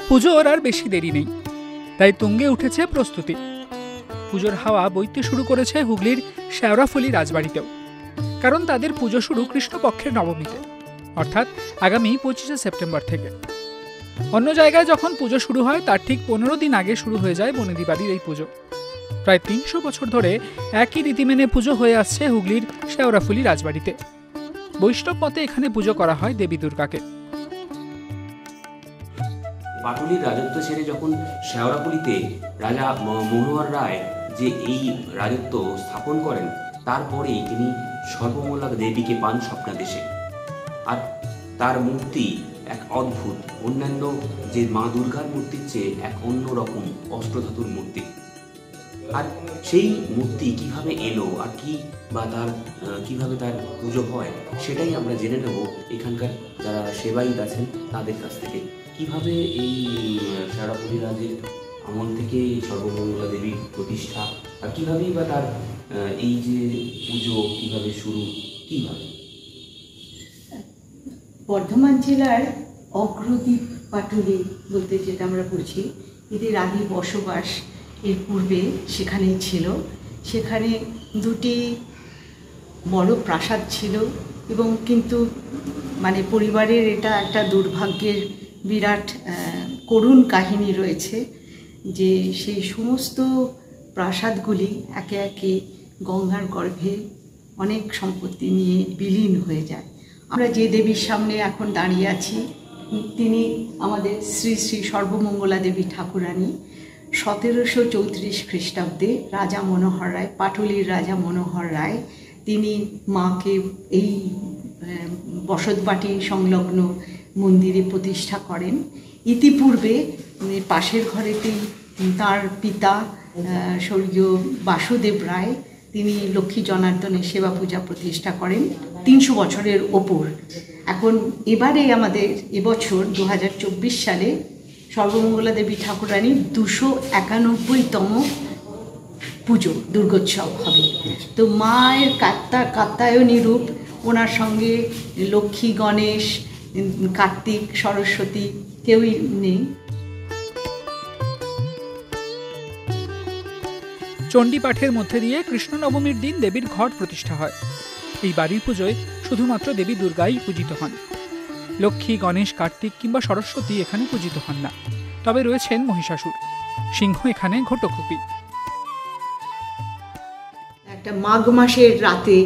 পুজোর আর বেশি দেরি নেই, তাই তুঙ্গে উঠেছে প্রস্তুতি। পুজোর হাওয়া বইতে শুরু করেছে হুগলির শেওড়াফুলি রাজবাড়িতেও, কারণ তাদের পুজো শুরু কৃষ্ণপক্ষের নবমীতে, অর্থাৎ আগামী 25শে সেপ্টেম্বর থেকে। অন্য জায়গায় যখন পুজো শুরু হয় তার ঠিক 15 দিন আগে শুরু হয়ে যায় বনেদি বাড়ির এই পুজো। প্রায় 300 বছর ধরে একই রীতি মেনে পুজো হয়ে আসছে হুগলির শেওড়াফুলি রাজবাড়িতে। বৈষ্ণব মতে এখানে পুজো করা হয় দেবী দুর্গাকে। পাটুলির রাজত্ব ছেড়ে যখন শেওড়াফুলিতে রাজা মনোহর রায় যে এই রাজত্ব স্থাপন করেন, তারপরেই তিনি সর্বমঙ্গলা দেবীকে পান স্বপ্নাদেশে। আর তার মূর্তি এক অদ্ভুত, অন্যান্য যে মা দুর্গার মূর্তির চেয়ে এক অন্যরকম অষ্টধাতুর মূর্তি। আর সেই মূর্তি কিভাবে এলো আর কিভাবে তার পুজো হয়, সেটাই আমরা জেনে নেব এখানকার যারা সেবায়িত আছেন তাদের কাছ থেকে। কিভাবে এই শেওড়াফুলি রাজের আমল থেকে সর্বমঙ্গলা দেবীর প্রতিষ্ঠা, আর কিভাবেই বা তার এই যে পুজো কিভাবে শুরু, কিভাবে। বর্ধমান জেলার অগ্রদ্বীপ পাটুলি বলতে যেটা আমরা বলছি, এদের আদি বসবাস এর পূর্বে সেখানেই ছিল। সেখানে দুটি বড় প্রাসাদ ছিল, এবং কিন্তু মানে পরিবারের এটা একটা দুর্ভাগ্যের বিরাট করুণ কাহিনী রয়েছে যে সেই সমস্ত প্রাসাদগুলি একে একে গঙ্গার গর্ভে অনেক সম্পত্তি নিয়ে বিলীন হয়ে যায়। আমরা যে দেবীর সামনে এখন দাঁড়িয়ে আছি, তিনি আমাদের শ্রী শ্রী সর্বমঙ্গলা দেবী ঠাকুরানী। 1734 খ্রিস্টাব্দে রাজা মনোহর রায়, পাটুলির রাজা মনোহর রায়, তিনি মাকে এই বসতবাটি সংলগ্ন মন্দিরে প্রতিষ্ঠা করেন। ইতিপূর্বে পাশের ঘরেতেই তার পিতা স্বর্গীয় বাসুদেব রায়, তিনি লক্ষ্মী জনার্দনের সেবা পূজা প্রতিষ্ঠা করেন 300 বছরের ওপর। এখন এবারে আমাদের এবছর 2024 সালে সর্বমঙ্গলা দেবী ঠাকুরানীর 291তম পুজো দুর্গোৎসব হবে। তো মায়ের কাত্যায়নী রূপ, ওনার সঙ্গে লক্ষ্মী, গণেশ, কার্তিক, সরস্বতী কেউই নেই। চণ্ডী পাঠের মধ্যে দিয়ে কৃষ্ণ নবমীর দিন দেবীর ঘট প্রতিষ্ঠা হয়। এই বাড়ির পুজোয় শুধুমাত্র দেবী দুর্গাই পূজিত হন। লক্ষ্মী, গণেশ, কার্তিক কিংবা সরস্বতী এখানে পূজিত হন না, তবে রয়েছেন মহিষাসুর, সিংহ এখানে ঘটকরূপী। একটা মাঘ মাসের রাতে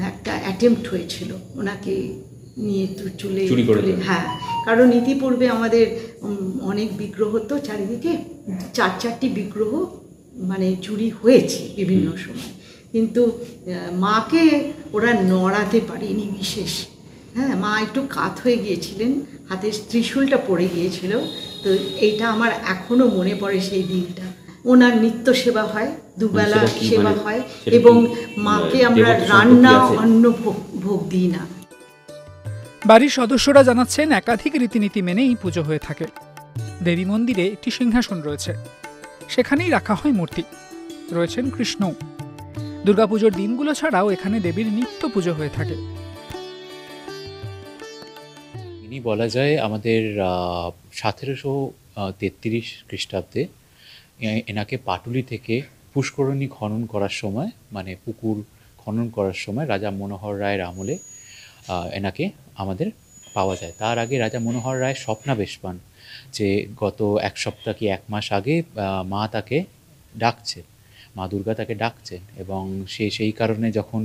একটা অ্যাটেম্পট হয়েছিল ওনাকে নিয়ে চুলে, হ্যাঁ, কারণ ইতিপূর্বে আমাদের অনেক বিগ্রহ তো চারিদিকে, 4টি বিগ্রহ মানে চুরি হয়েছে বিভিন্ন সময়, কিন্তু মাকে ওরা নড়াতে পারেনি বিশেষ। হ্যাঁ, মা একটু কাত হয়ে গিয়েছিলেন, হাতের ত্রিশূলটা পড়ে গিয়েছিল। তো এইটা আমার এখনো মনে পড়ে সেই দিনটা। ওনার নিত্য সেবা হয়, দুবেলা সেবা হয়, এবং মাকে আমরা রান্না অন্ন ভোগ দিই না। বাড়ির সদস্যরা জানাচ্ছেন একাধিক রীতিনীতি মেনে এই পুজো হয়ে থাকে। দেবী মন্দিরে একটি সিংহাসন রয়েছে, সেখানেই রাখা হয় মূর্তি। রয়েছেন কৃষ্ণ। দুর্গাপুজোর দিনগুলো ছাড়াও এখানে দেবীর নিত্য পুজো হয়ে থাকে। ইনি বলা যায় আমাদের 1733 খ্রিস্টাব্দে এনাকে পাটুলি থেকে পুষ্করণী খনন করার সময়, মানে পুকুর খনন করার সময় রাজা মনোহর রায়ের আমলে এনাকে আমাদের পাওয়া যায়। তার আগে রাজা মনোহর রায় স্বপ্নাবেশ পান যে গত 1 সপ্তাহ কি 1 মাস আগে মা তাকে ডাকছে, মা দুর্গা তাকে ডাকছেন, এবং সেই কারণে যখন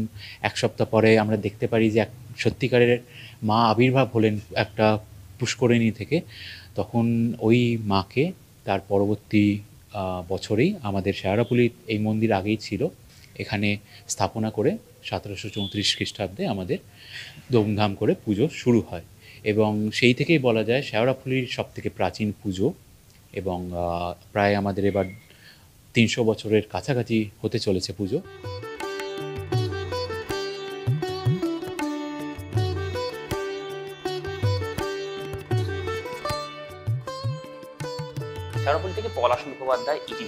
1 সপ্তাহ পরে আমরা দেখতে পারি যে সত্যিকারের মা আবির্ভাব হলেন একটা পুষ্করিণী থেকে, তখন ওই মাকে তার পরবর্তী বছরেই আমাদের শেওড়াফুলির এই মন্দির আগেই ছিল, এখানে স্থাপনা করে 1734 খ্রিস্টাব্দে আমাদের ধুমধাম করে পুজো শুরু হয়। এবং সেই থেকেই বলা যায় শেওড়াফুলির সবথেকে প্রাচীন পুজো, এবং প্রায় আমাদের এবার 300 বছরের কাছাকাছি হতে চলেছে পুজো। শেওড়াফুলি থেকে পলাশ মুখোপাধ্যায়, ইটিভি।